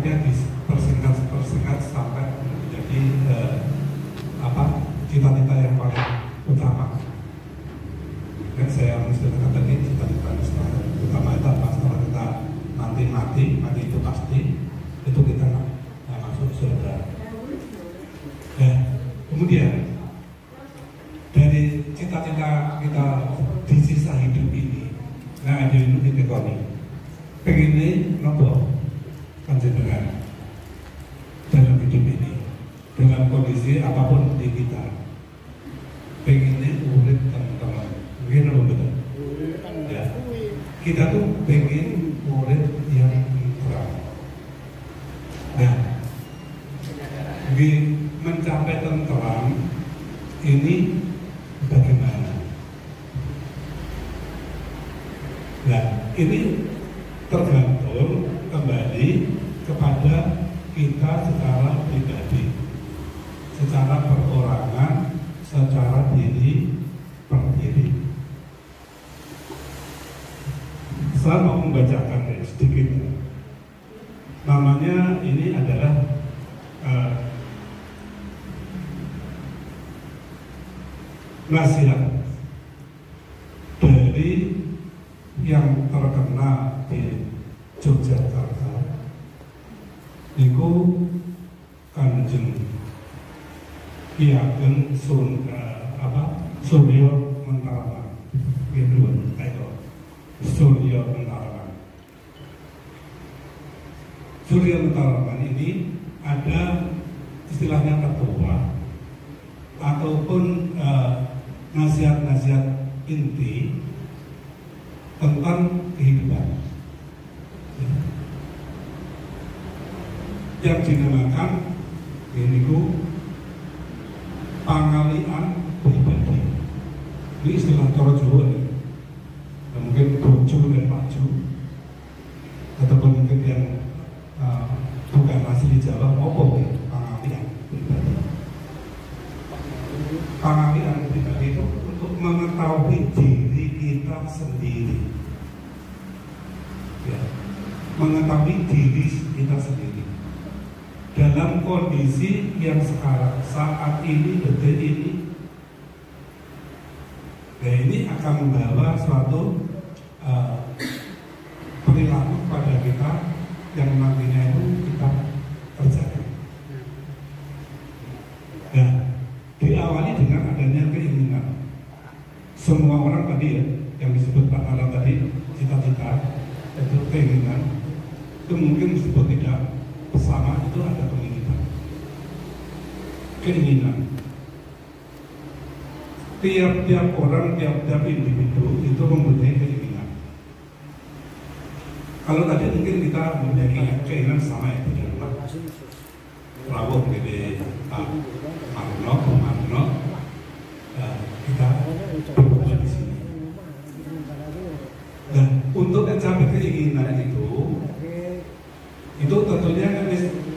akhirnya tersingkat sampai menjadi cita-cita yang paling utama. Dan saya mesti katakan ini cita-cita utama itu apa? Setelah kita nanti mati itu pasti itu kita masuk surga. Ya, kemudian dari cita-cita kita di sisa hidup ini, nah jadi itu kita koni pengen nopo panjenengan dalam hidup ini dengan kondisi apapun di kita pengennya urip teman-teman mungkin apa betul ya, kita tuh pengen urip yang terang. Nah mencapai tenteram ini bagaimana? Nah ini tergantung kembali kepada kita secara pribadi, secara perorangan, secara diri per diri. Saya mau membacakan sedikit. Namanya ini adalah nasihat dari yang terkenal di Yogyakarta niku Kanjeng Ki Ageng Suryo Mentaraman gitu itu Suryo Mentaraman. Suryo Mentaraman ini ada istilahnya ketua ataupun nasihat-nasihat inti tentang kehidupan yang dinamakan ini pangalian pribadi. Ini istilah cara Jawa nih. Ya, mungkin bojo dan maju ataupun mungkin yang bukan asli Jawa apa pangalian pribadi. Pangalian pribadi itu untuk mengetahui diri kita sendiri, ya, mengetahui diri kita sendiri dalam kondisi yang sekarang saat ini detik ini. Nah ini akan membawa suatu perilaku pada kita yang nantinya itu kita kerjakan. Nah diawali dengan adanya keinginan. Semua orang tadi ya, yang disebut Pak Alam tadi, cita-cita, itu keinginan, itu mungkin disebut tidak bersama, itu ada keinginan. Tiap-tiap orang, tiap-tiap individu itu mempunyai keinginan. Kalau tadi mungkin kita mempunyai keinginan sama ya, di rumah rawuh gede Pak Marno, kita berbuat di sini. Dan untuk mencapai keinginan itu tentunya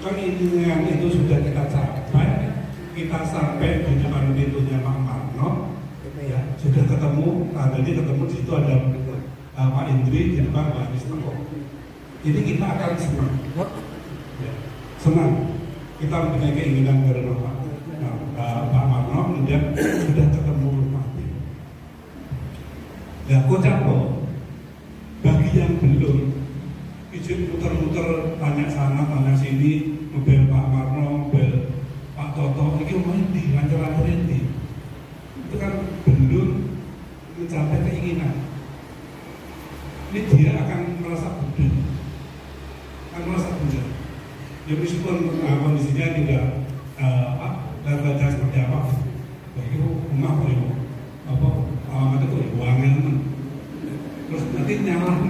keinginan itu sudah kita capai, kita sampai di depan pintunya Pak Marno, ya sudah ketemu, tadi ketemu di situ ada Pak Indri di depan Pak Mistako. Jadi kita akan senang, ya, senang. Kita mempunyai keinginan dari Pak Marno, kemudian sudah ketemu Bupati. Ya, Kocapo, bagi yang belum, izin muter-muter, tanya sana, tanya sini, mobil Pak Marno, mobil Pak Toto, ini main di lancar-lancar ini. Itu kan belum mencapai keinginan. Ini dia akan merasa bodoh, akan merasa bodoh. Ya meskipun kondisinya tidak levelnya seperti apa, itu rumah alamatnya kok uangnya, terus nanti nyalah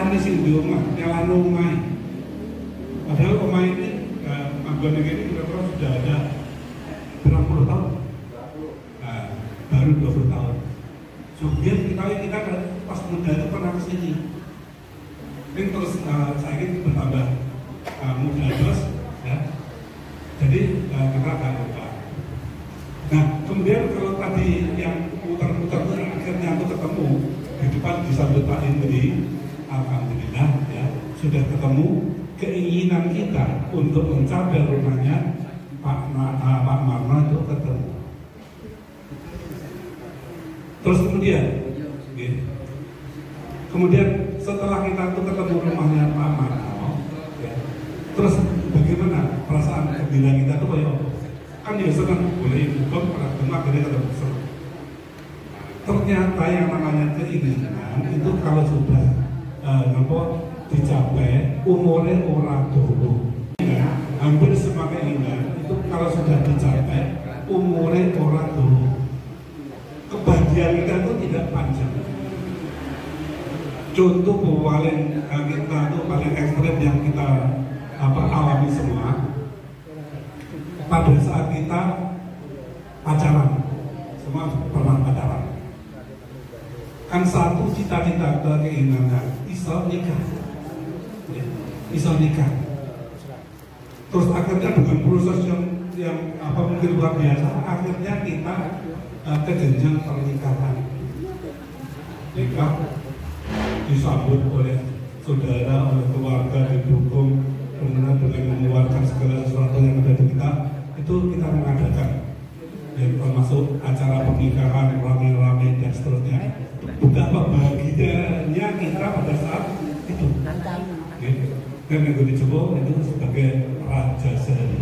nih sih di rumah, rumah. Padahal rumah ini Manggon ini kira-kira sudah ada berapa puluh tahun, baru 20 tahun. Kemudian kita pas muda itu pernah kesini, ini terus saya ingin bertambah muda terus, ya. Jadi kita akan lupa. Nah kemudian kalau tadi yang muter-muter akhirnya aku ketemu di depan disambut Pak Indri, alhamdulillah ya sudah ketemu keinginan kita untuk mencapai rumahnya Pak Marno itu ketemu. Terus kemudian setelah kita tuh ketemu rumahnya Pak Marno, ya, terus bagaimana perasaan gembira kita tuh kayak kan ya senang boleh buka pernah ketemu akhirnya ketemu senang. Ternyata yang namanya keinginan itu kalau sudah dicapai umurnya orang dulu. Hampir semua keinginan itu kalau sudah dicapai umurnya orang dulu. Kebahagiaan kita itu tidak panjang. Contoh paling kita itu paling ekstrem yang kita alami semua pada saat kita pacaran, semua pernah pacaran. Kan satu cita-cita keinginan iso nikah, terus akhirnya dengan proses yang mungkin luar biasa, akhirnya kita ke jenjang pernikahan. Nikah disambut oleh saudara, oleh keluarga, didukung kemudian dengan mengeluarkan segala sesuatu yang ada di kita, itu kita mengadakan yang termasuk acara pernikahan rame-rame dan seterusnya. Betapa bahagianya kita pada saat itu. Dan yang disebut itu sebagai raja sehari.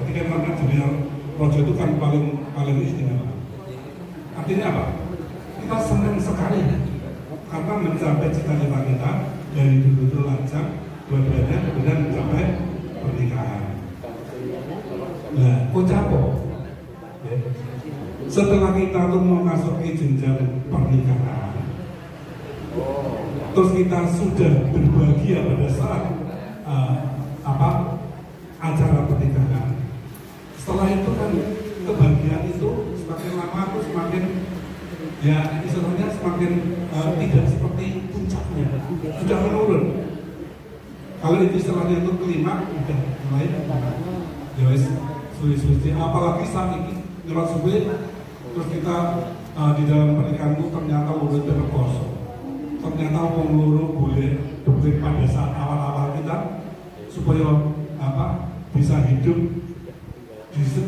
Ketika mana junior raja itu kan paling istimewa. Artinya apa? Kita senang sekali karena mencapai cita-cita kita dari dulu lancar, dua-duanya kemudian mencapai pernikahan. Nah, Kocapo, ya, setelah kita tuh memasuki jenjang pernikahan, terus kita sudah berbahagia pada saat acara pernikahan. Setelah itu kan kebahagiaan itu semakin lama tuh semakin ya istilahnya semakin tidak seperti puncaknya, sudah menurun. Kalau itu istilahnya itu kelima udah mulai ya wes suwi-suwi, apalagi saat ini lewat suwi terus kita di dalam pernikahan itu ternyata udah terkoso, ternyata pengeluru boleh pada saat awal-awal kita supaya bisa hidup,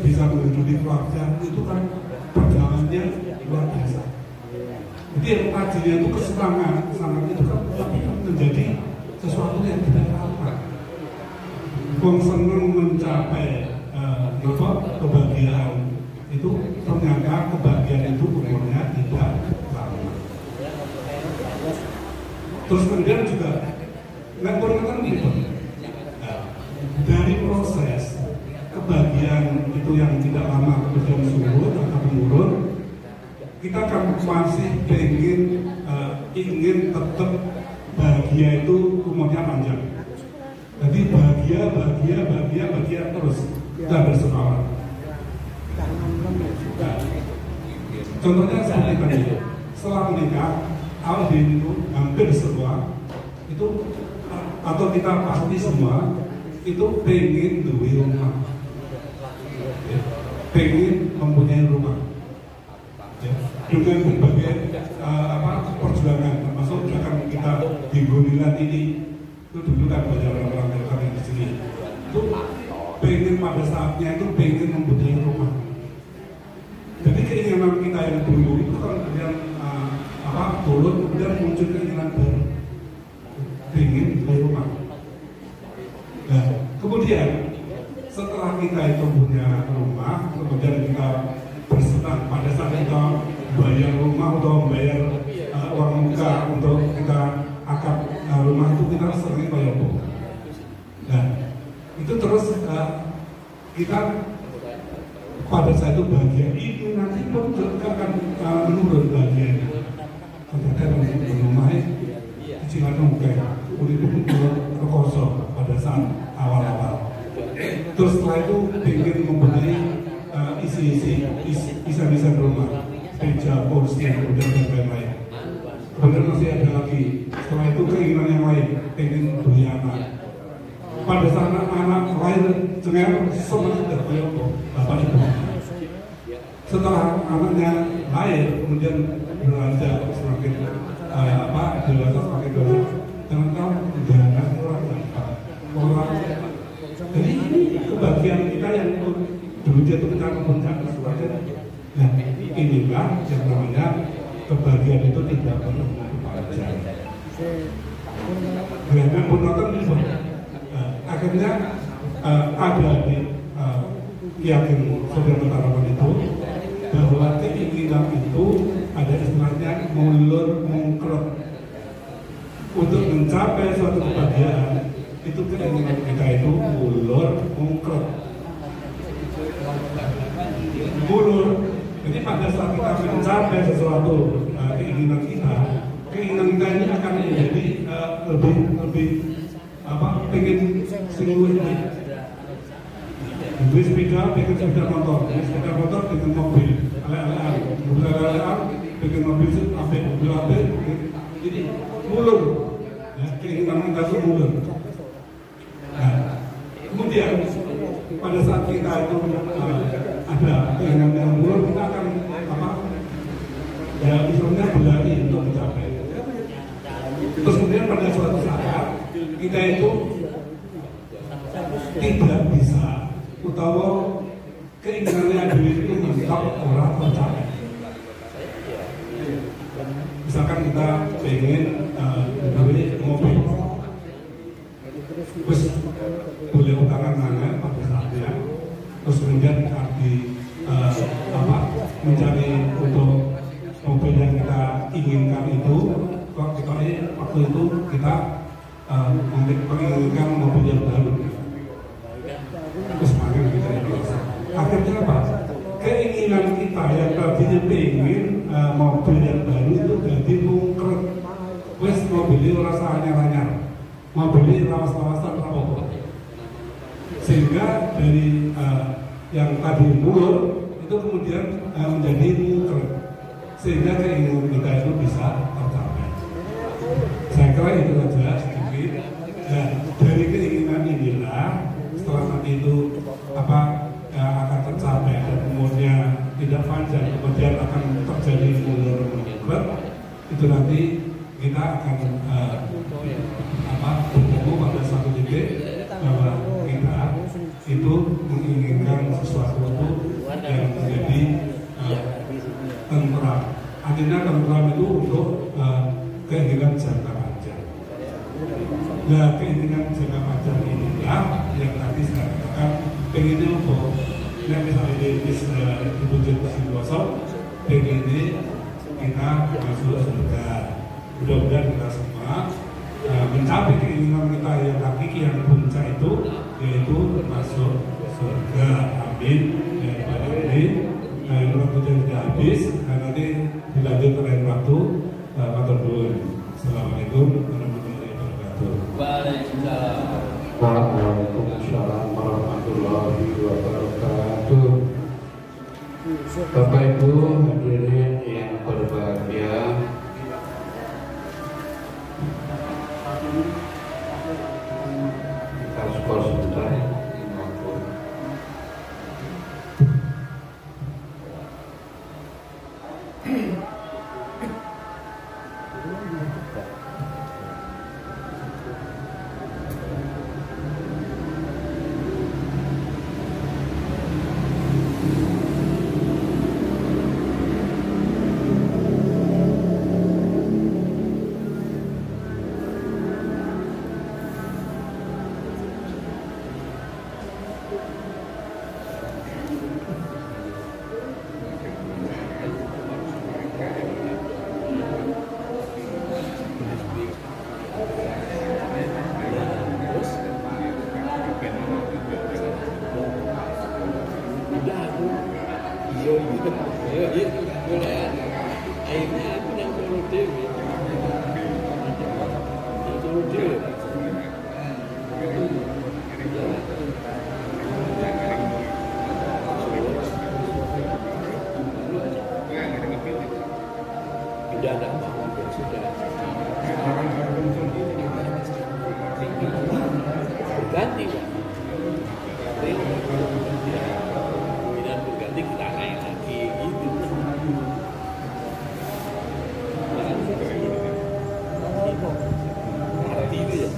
bisa menghidupi keluarga, itu kan perjalanannya luar biasa. Jadi yang tadinya itu kesenangan itu kan menjadi sesuatu yang tidak apa. Senang mencapai kebahagiaan itu ternyata kebahagiaan itu umurnya tidak lama. Terus kemudian juga nggak gitu. Dari proses kebahagiaan itu yang tidak lama kemudian surut atau menurun, kita kan masih ingin tetap bahagia itu umurnya panjang. Jadi bahagia terus kita bersemangat. Nah, contohnya seperti tadi, setelah menikah, Aldin itu hampir semua itu atau kita pasti semua itu pengen duwe rumah, ya, pengen mempunyai rumah, ya, dengan berbagai perjuangan, termasuk misalkan kita di Gonilan ini itu dulu kan banyak orang-orang yang di sini itu pengen pada saatnya itu pengen mempunyai rumah. Jadi keinginan kita yang dulu itu kan kemudian turun, kemudian muncul keinginan baru, pengen mempunyai rumah. Nah, kemudian setelah kita itu punya rumah, kemudian kita bersenang pada saat kita bayar rumah atau bayar uang muka untuk kita akad rumah itu kita sering bayar rumah. Nah, itu terus kita pada saat itu bahagia ini nanti pun juga akan menurun bahagianya. Ternyata rumah cicilan muka udah pun rekoso pada saat awal-awal. Terus setelah itu ingin mempunyai bisa rumah, meja, kursi, kemudian dan lain-lain. Kemudian masih ada lagi. Setelah itu keinginan yang lain, ingin punya anak. Pada saat anak lahir, cengar semua sudah punya bapak ibu. Setelah anaknya lahir, kemudian beranjak semakin dewasa semakin dewasa. Jangan tahu jangan orang kemudian itu kita memuncak sesuatu. Nah, inilah yang namanya kebahagiaan itu tidak perlu dipanjang. Dengan penonton itu, akhirnya ada di yakin saudara Tarawan itu bahwa keinginan itu ada istilahnya mulur mungkrot. Untuk mencapai suatu kebahagiaan itu keinginan kita itu mulur mungkrot. Mulur. Jadi pada saat kita mencapai sesuatu keinginan kita ini akan menjadi lebih pengen singgung ini. Beli sepeda, bikin sepeda motor, bikin mobil, ale-alean, bikin mobil ape, jadi mulur, ya, keinginan kita itu mulur. Nah, kemudian pada saat kita itu ada keinginan yang mulur, kita akan ya misalnya berlari untuk mencapai. Terus kemudian pada suatu saat kita itu tidak bisa utawa keinginannya diri itu mentok orang tercapai. Misalkan kita pengen beli mobil, terus boleh utangan mana pada saatnya, terus kemudian mencari untuk mobil yang kita inginkan itu, kok kita waktu itu kita menginginkan mobil yang baru. Terus makin kita akhirnya apa? Keinginan kita yang tadinya pengen mobil yang baru itu jadi mungkret. Wes mau beli rasa anyar-anyar, mau beli lawas-lawasan apa-apa. Sehingga dari yang tadi mulur itu kemudian menjadi mungkret. Sehingga keinginan kita itu bisa tercapai. Saya kira itu saja sedikit. Dan dari keinginan inilah setelah nanti itu akan tercapai dan umurnya tidak panjang, kemudian akan terjadi mulur mungkret, itu nanti kita akan bertemu pada satu titik bahwa kita itu menginginkan sesuatu yang menjadi tentram. Artinya tentram itu untuk keinginan jangka panjang. Nah, keinginan jangka panjang inilah yang tadi saya katakan pengennya untuk yang misalnya dibujuk di kosong, pengennya kita masuk surga. Mudah-mudahan kita semua mencapai keinginan kita yang hakiki yang puncak itu, yaitu masuk surga. Amin. Amin. Waktunya sudah habis, nanti dilanjut ke lain waktu. Matur nuwun. Assalamualaikum warahmatullahi wabarakatuh. Waalaikumsalam warahmatullahi wabarakatuh. Bapak Ibu hadirin yang berbahagia, kita skor sebentar. Berganti, berganti kita naik lagi gitu. Arti itu ya.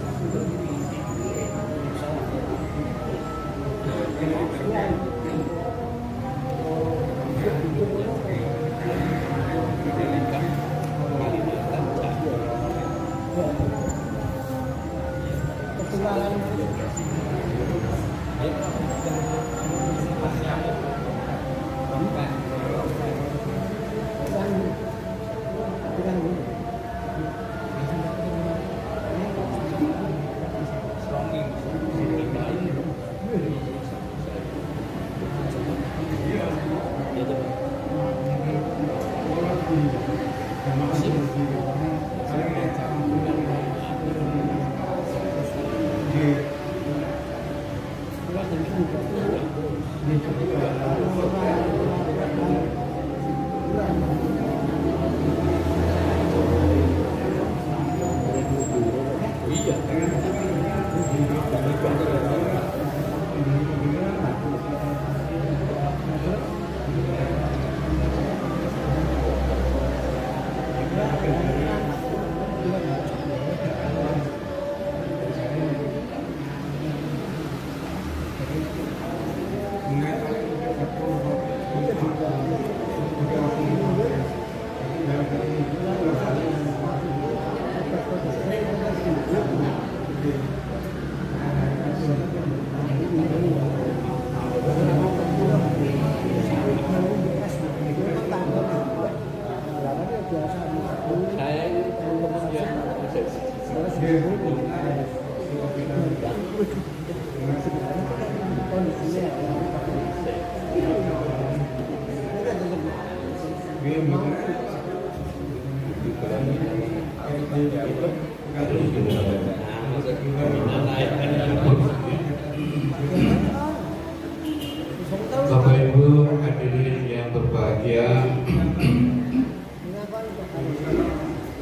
Bapak Ibu hadirin yang berbahagia,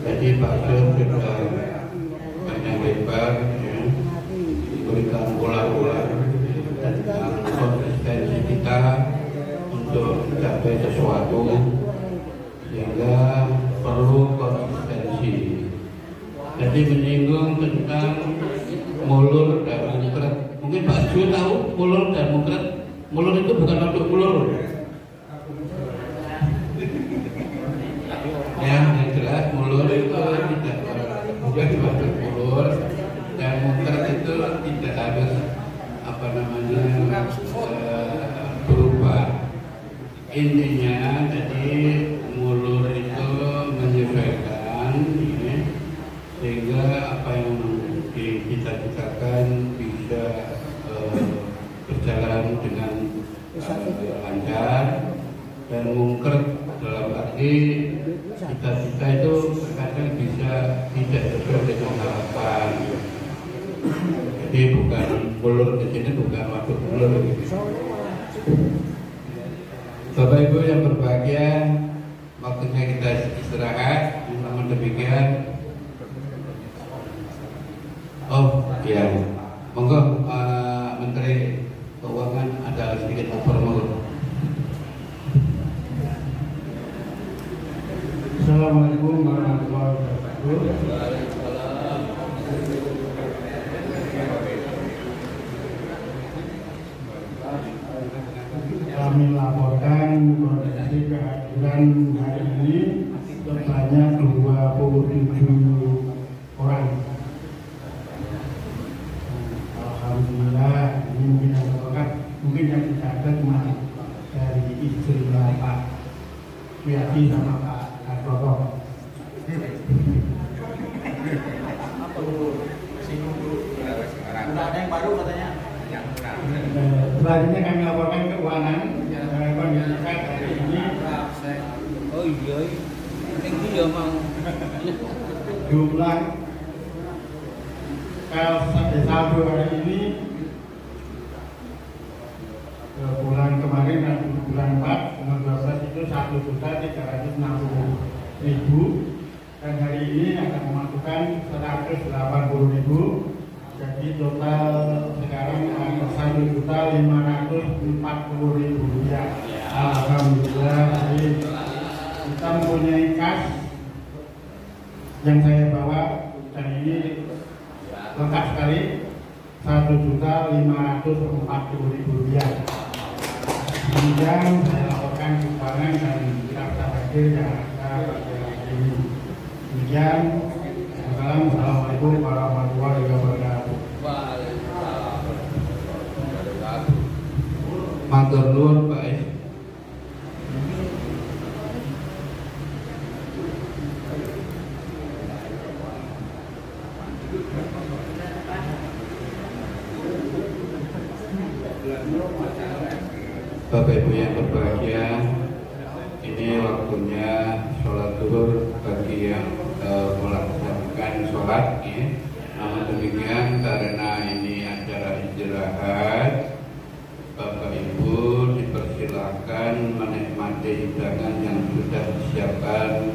tadi Pak Sur sudah banyak lebar memberikan pola-pola tentang konsistensi kita untuk mencapai sesuatu, sehingga perlu konsistensi. Jadi menyinggung tentang mulur dan mungkret. Mungkin Pak Sur tahu mulur dan mungkret. Mulur itu bukan untuk mulur. Yang jelas mulur itu tidak bukan untuk mulur, dan mungkret itu tidak harus berubah. Intinya jadi mulur itu menyesuaikan ini, sehingga apa yang dicita-citakan bisa berjalan dengan lancar. Dan mungkret dalam arti cita-cita itu kadang bisa tidak sesuai dengan harapan. Jadi bukan mulur di sini, bukan waktu mulur gitu. Bapak Ibu yang berbahagia, waktunya kita istirahat. Namun demikian, ya, monggo Menteri Keuangan ada sedikit informasi. Assalamualaikum warahmatullahi wabarakatuh. Kami laporkan kondisi kehadiran hari ini sebanyak 27 orang. Alhamdulillah, ini mungkin yang terdekat, mungkin yang tidak ada cuma dari istri Pak Wiyadi sama Pak Hartoto. Udah ada yang baru katanya. Selanjutnya kami laporkan keuangan kondisi hari ini. Oh iya, ini ya mau. Jumlah saldo hari ini bulan kemarin dan bulan 4 bulan 12 itu 1.360.000, dan hari ini akan memasukkan 180.000. Jadi total sekarang 1.540.000 rupiah. Alhamdulillah, kita mempunyai kas yang saya bawa hari ini lengkap sekali, 1.540.000 rupiah. Kemudian saya laporkan keuangan dan kita hadir yang ada pada hari ini. Demikian. Assalamualaikum warahmatullahi wabarakatuh. Matur nuwun Pak. Bapak Ibu yang berbahagia, ini waktunya sholat zuhur bagi yang melaksanakan sholat ya. Namun demikian karena ini acara istirahat, Bapak Ibu dipersilakan menikmati hidangan yang sudah disiapkan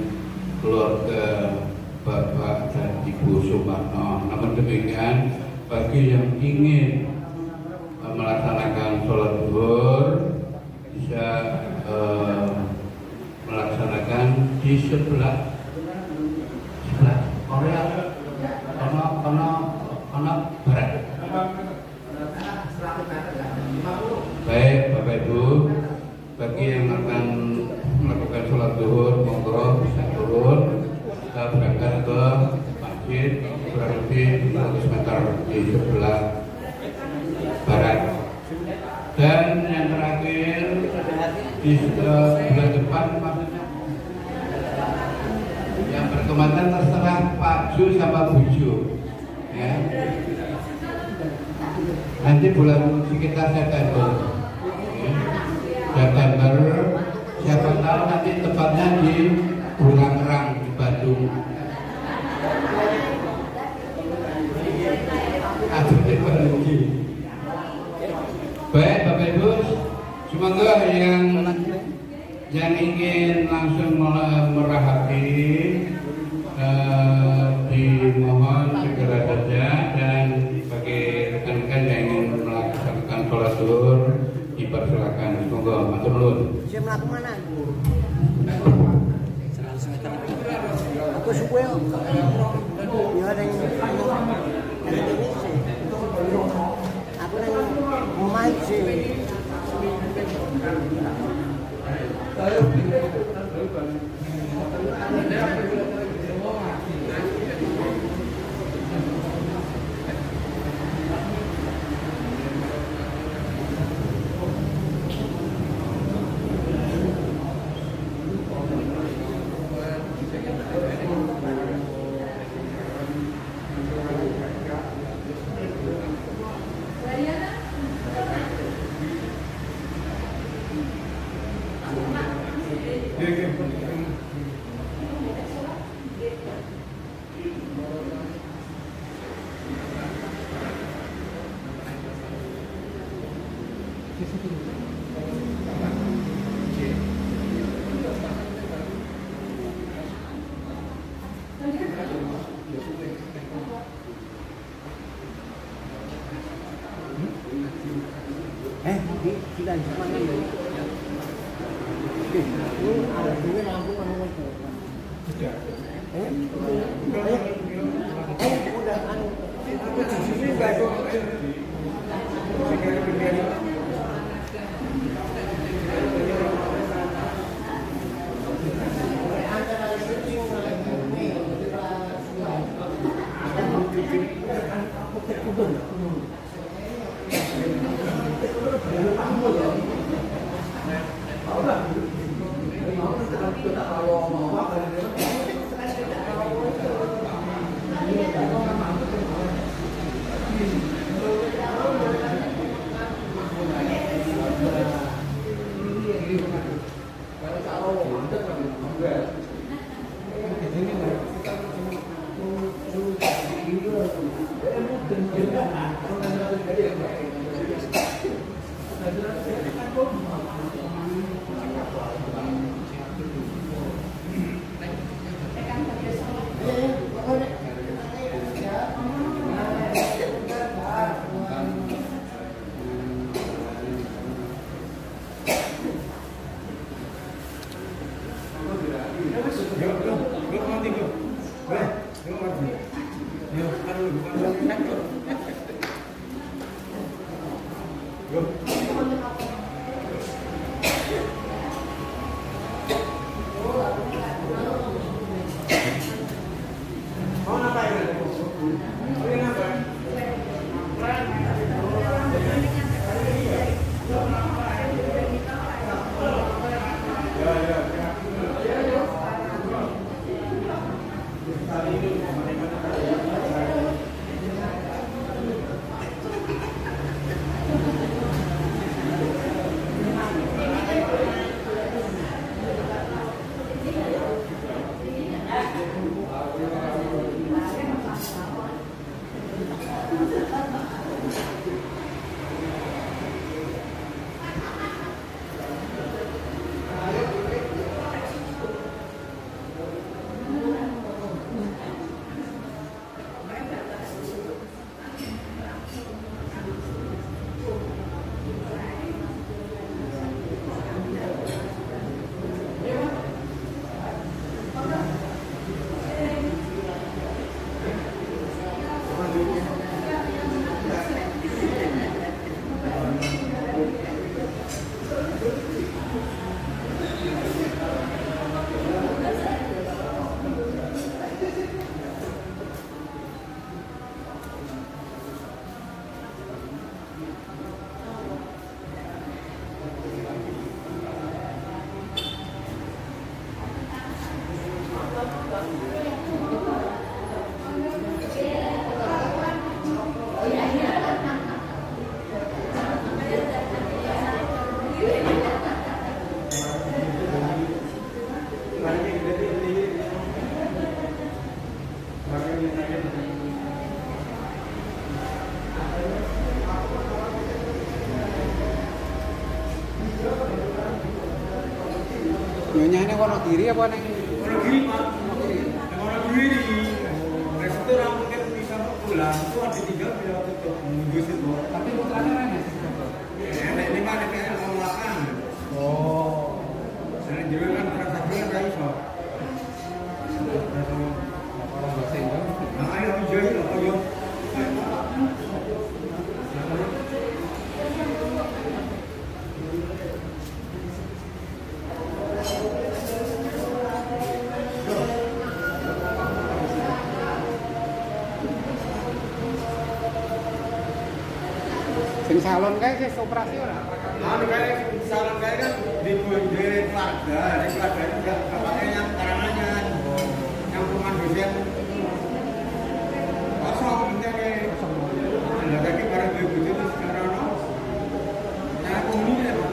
keluarga Bapak dan Ibu Sumarno. Namun demikian bagi yang ingin melaksanakan sholat zuhur bisa melaksanakan di sebelah Korea kono barat. Baik Bapak Ibu, bagi yang akan melakukan sholat zuhur monggo bisa turun, kita berangkat ke masjid kurang lebih 100 meter di sebelah barat. Dan yang terakhir di sebelah depan maksudnya yang berkematan terserah Pak Ju sama Buju ya. Nanti bulan sekitar September siapa tahu nanti tepatnya di Bulangkerang di Bandung. Baik Bapak Ibu, semoga yang ingin langsung merahati dimohon segera saja, dan bagi rekan-rekan yang ingin melaksanakan sholat zuhur dipersilakan. Semoga matur nuwun. Saya melakukan mana? Aku suka ya. Ya ada yang aku nang omah sih. Sudah mana ini? Ada dua lampu kan sudah. Udah anu. Aku di sini enggak ada. Nyonya ini Wonogiri apa nih? Wonogiri Pak. Wonogiri di restoran mungkin bisa pulang itu ada 3 bila tutup menunggu situ. Tapi putranya mana? Ini mah DPR pengelolaan. Oh. Karena jadi kan transaksi kan kayak iso. Orang bahasa Inggris. Nah, ayo jadi apa yo? Sing salon kae sih operasi ora? Anu kayak saran kayak kan di keluarga itu enggak bapaknya yang karangannya. Yang rumah dosen kosong nih. Ada lagi para ibu itu sekarang no. Nah, ini ya, Pak.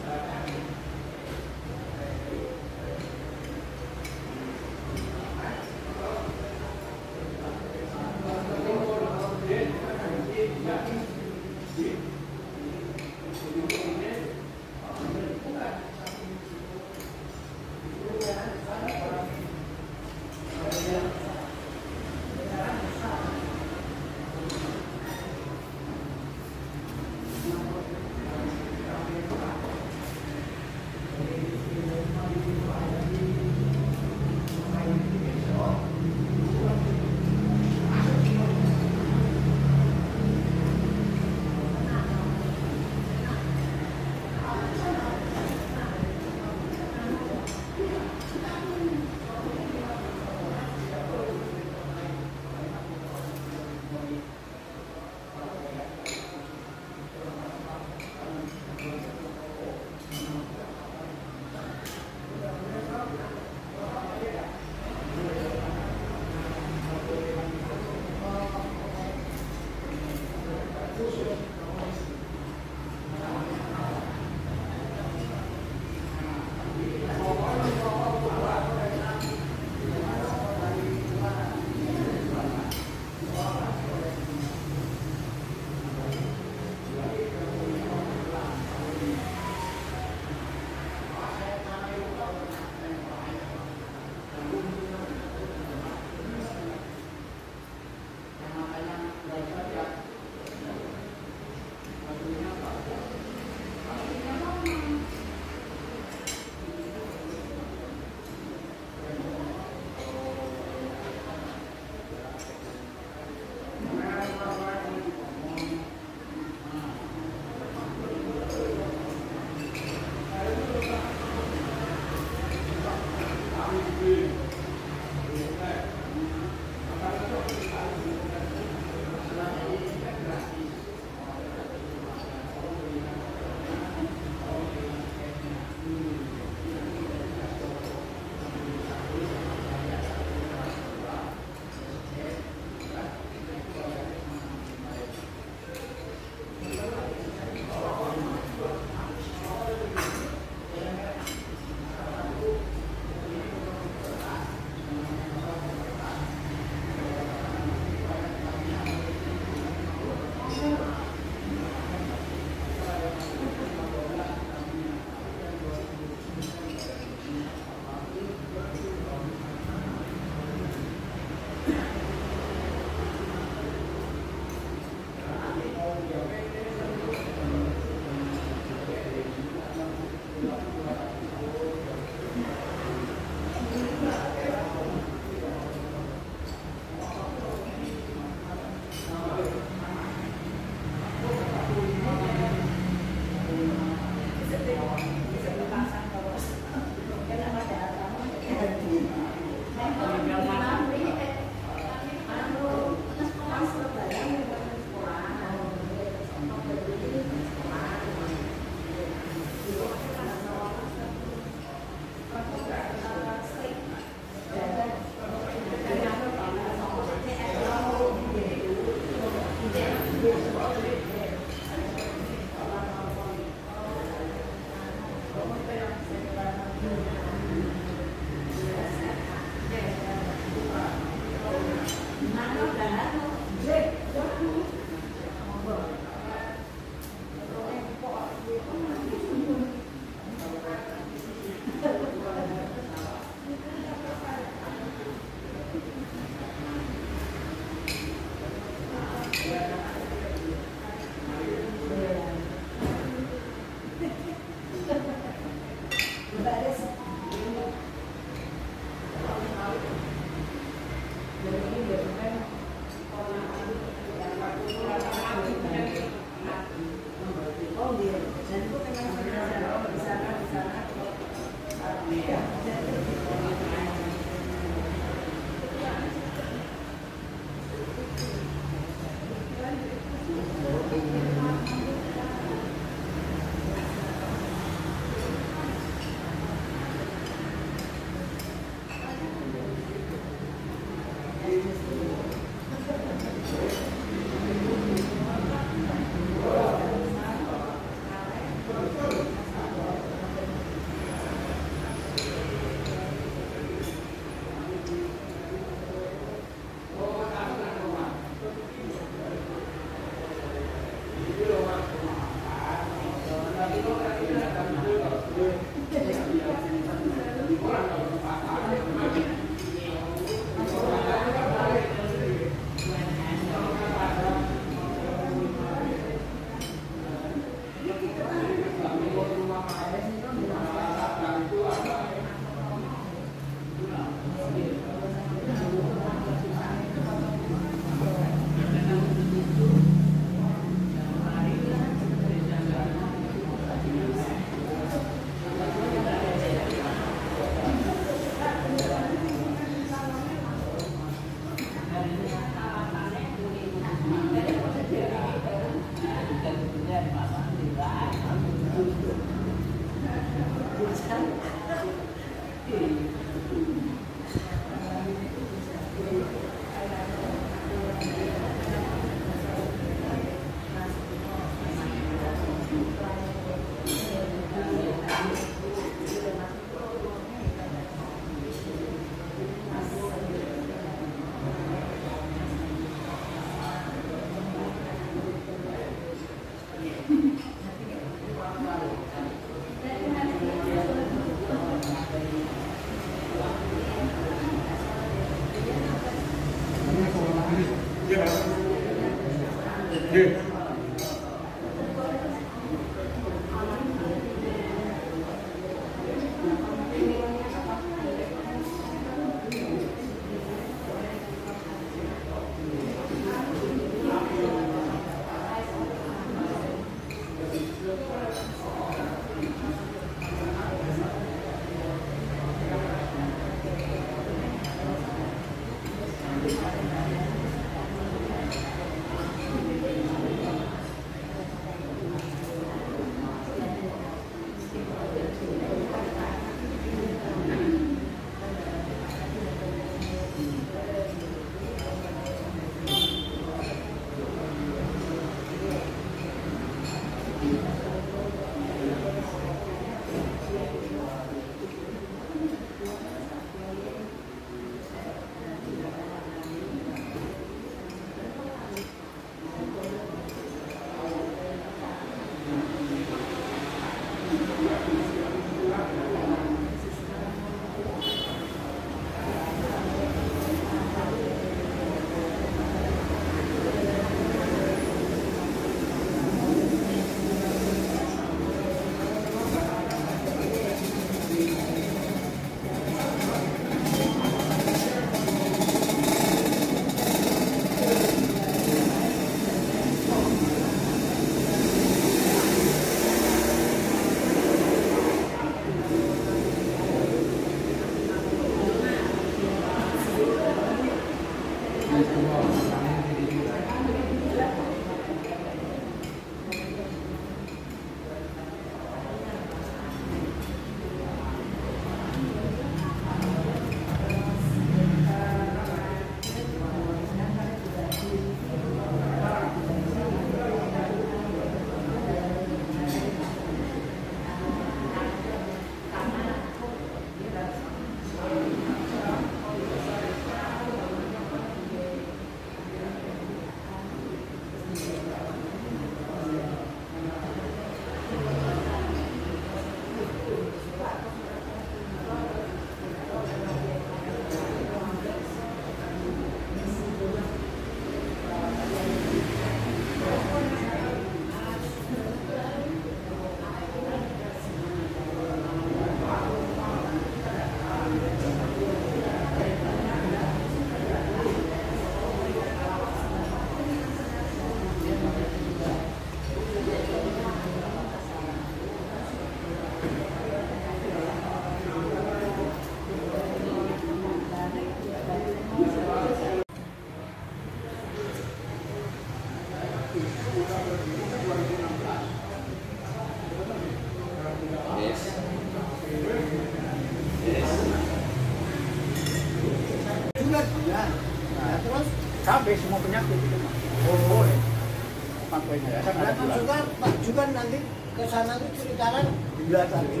juga nanti ke sana tuh ceritakan gula tadi.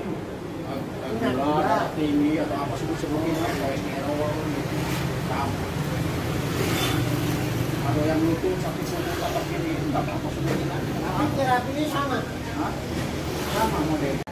Gula tinggi atau apa sebut-sebutin ada yang lutut sakit semua tak begini tak apa sebutin. Tapi terapinya sama. Sama model.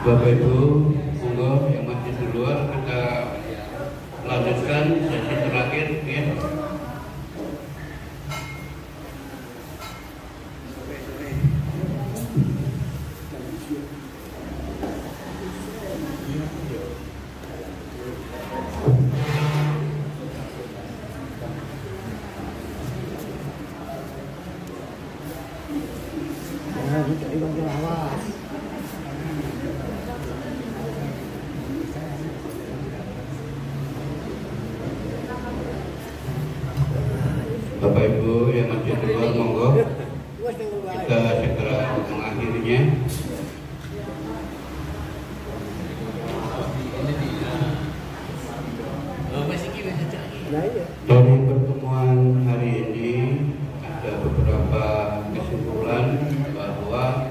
Bapak Ibu, monggo yang masih di luar kita lanjutkan sesi terakhir ya. Bapak Ibu yang masih di luar, monggo kita segera mengakhirinya. Dari pertemuan hari ini ada beberapa kesimpulan bahwa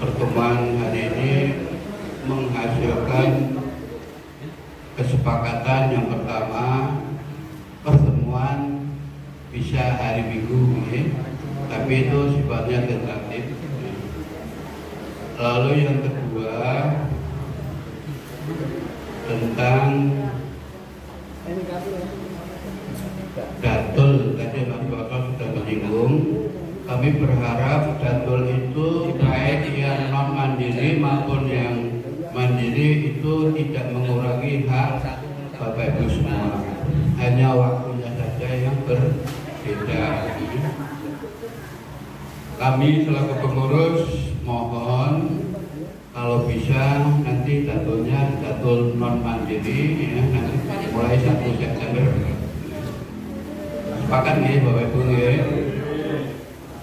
pertemuan hari ini menghasilkan kesepakatan yang pertama, pertemuan bisa hari Minggu ya, tapi itu sifatnya tentatif. Lalu yang kedua tentang datul, tadi Mas Bapak sudah menyinggung. Kami berharap datul itu baik yang non mandiri maupun yang mandiri itu tidak mengurangi hak Bapak Ibu semua, hanya waktunya saja yang berbeda. Kami selaku pengurus mohon kalau bisa nanti datulnya datul non mandiri ya, nanti mulai 1 September. Sepakat nih Bapak Ibu ya,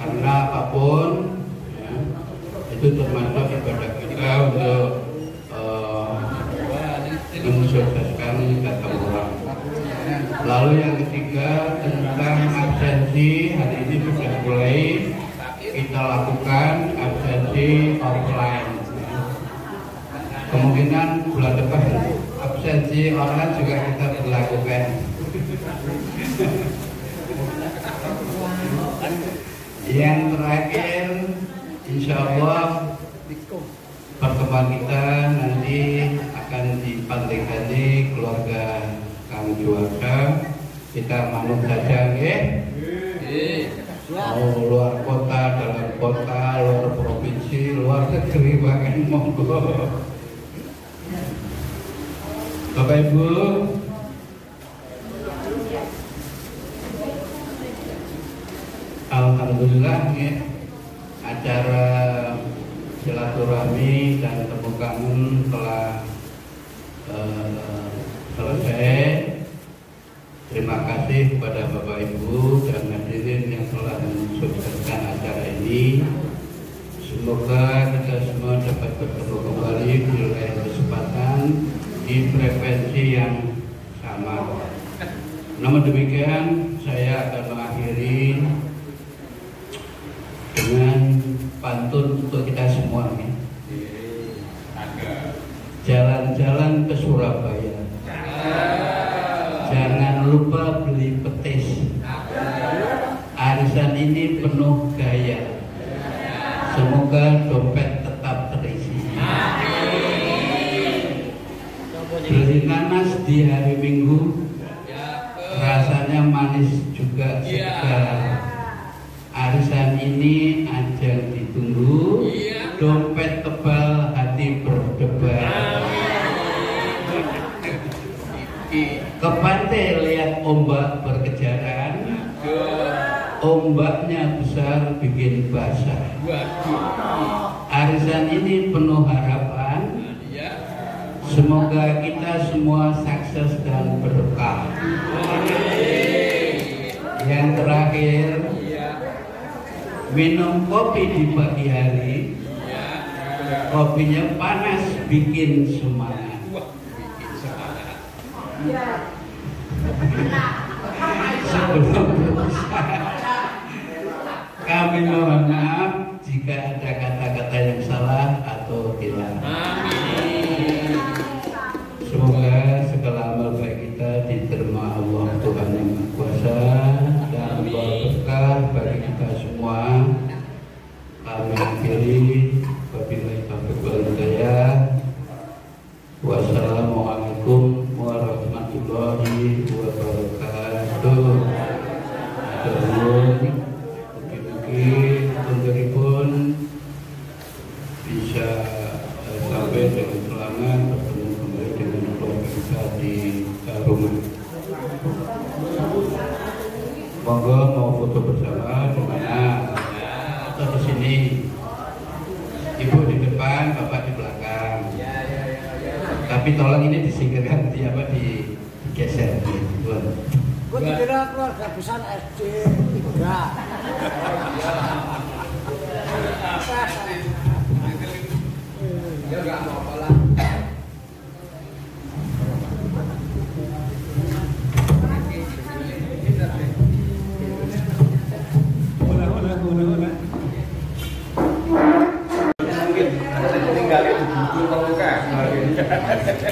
karena apapun ya, itu termasuk ibadah kita untuk mensukseskan kata orang. Lalu yang ketiga tentang absensi, hari ini sudah mulai kita lakukan absensi offline. Kemungkinan bulan depan absensi online juga kita berlakukan. Yang terakhir, insya Allah pertemuan kita nanti akan dipantikani keluarga Kang Juwarsa. Kita manut saja ya. Mau luar kota, dalam kota, luar provinsi, luar negeri bahkan monggo. Bapak Ibu, alhamdulillah ya, acara silaturahmi dan temu kangen telah selesai. Terima kasih kepada Bapak Ibu dan hadirin yang telah mensukseskan acara ini. Semoga kita semua dapat bertemu kembali di lain kesempatan di frekuensi yang sama. Namun demikian, saya akan mengakhiri dengan pantun untuk kita semua nih. Jalan-jalan ke Surabaya. lupa beli petis. Arisan ini penuh gaya. Semoga dompet tetap terisi. Beli nanas di hari Minggu, rasanya manis juga segar. Arisan ini ajang ditunggu, dompet tebal, hati berdebar. Ke pantai lihat ombak berkejaran, ombaknya besar bikin basah. Arisan ini penuh harapan, semoga kita semua sukses dan berkah. Yang terakhir, minum kopi di pagi hari, kopinya panas bikin semangat. Sebelum berpisah, kami mohon maaf jika ada kata-kata yang salah atau hilang. Semoga segala amal baik kita diterima Allah Tuhan yang Maha Kuasa dan membawa berkah bagi kita semua. Kami akhiri, wabillahi taufiq wal hidayah. Wassalamualaikum warahmatullahi wabarakatuh. Mugi-mugi tenturipun bisa sampai dengan selamat bertemu kembali dengan keluarga kita di rumah. Monggo mau foto bersama di mana? Atau di sini? Ibu di depan, bapak di belakang. Tapi tolong ini disingkirkan, digeser. Gue dikira keluarga besar SD 3. Ya nggak apa-apa lah.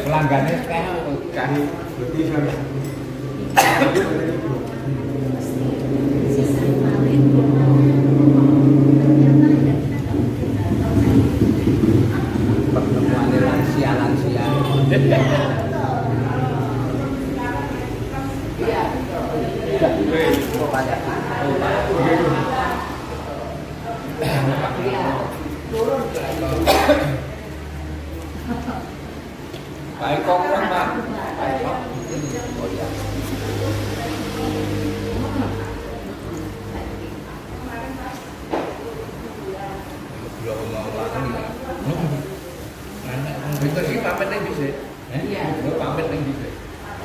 Pelanggannya kayak pertemuan lansia. Baik kok Pak. Oh iya. Itu sih pamit ning dhisik. Iya. Pamit ning dhisik.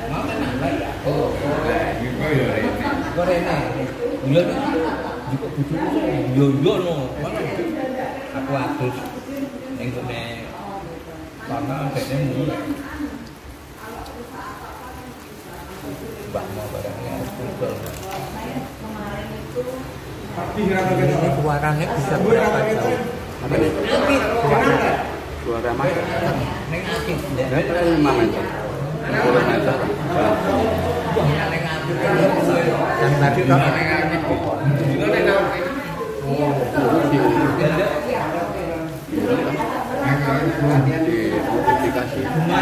Mau tenan ya. Oh, gitu ya ini. Kok rene. Iya juga bojoku yo no. Mana aku atus ning kene karena adanya mulai Mbak mau barangnya betul. ini keluarannya bisa berapa jauh? Apa nih? Keluar mah? Dari 5 meter. 10 meter. Dan tadi dikasih ketemu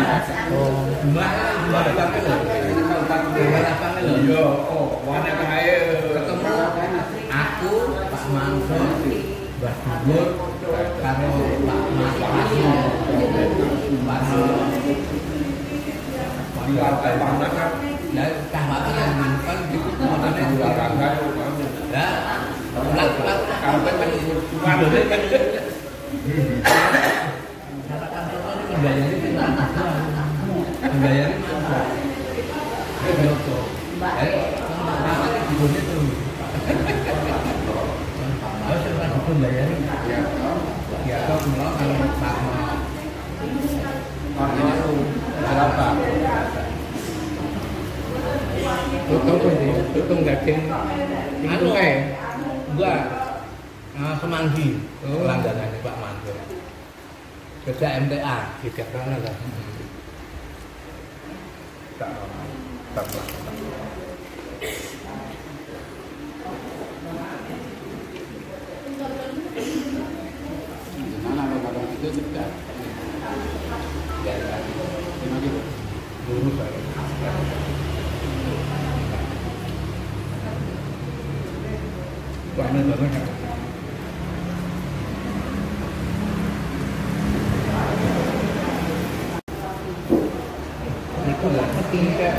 aku Pak Mansur Mbah Dubur karo Pak Masih di lantai mana kan ya kahwatan yang kan mana di belakang kan ya belakang karpet kan Bayarnya kita bayarnya tutung daging itu gua semanggi langganannya Pak Mansur. Kerja MTA, tidak pernah lah. Tetaplah. Gimana kalau itu sudah dari tadi gimana gitu lurus aja. Soalnya kan Itu lah ketika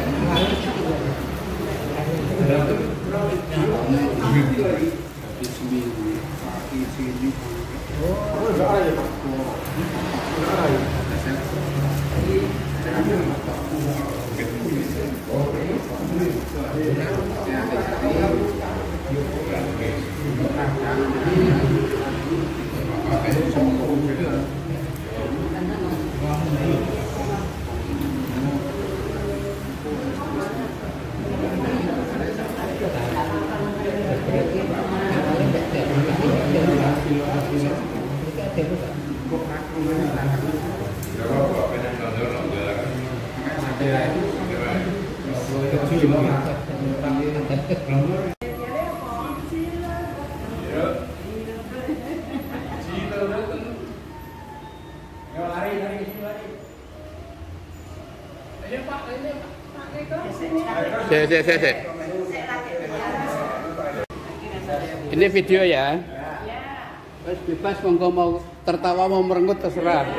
di seminggu di sini. Ini video ya. Wes bebas monggo mau tertawa mau merengut terserah.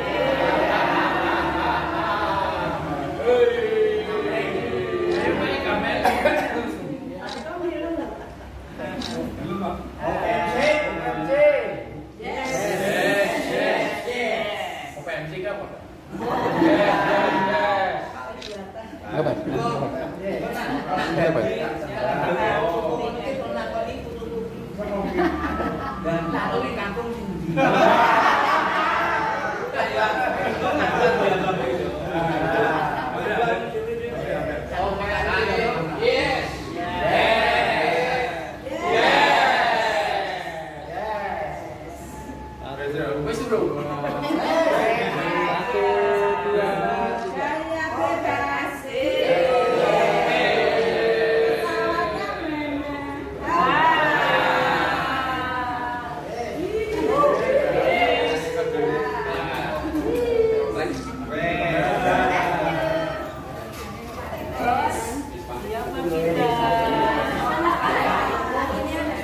Dan lalu di kampung sendiri.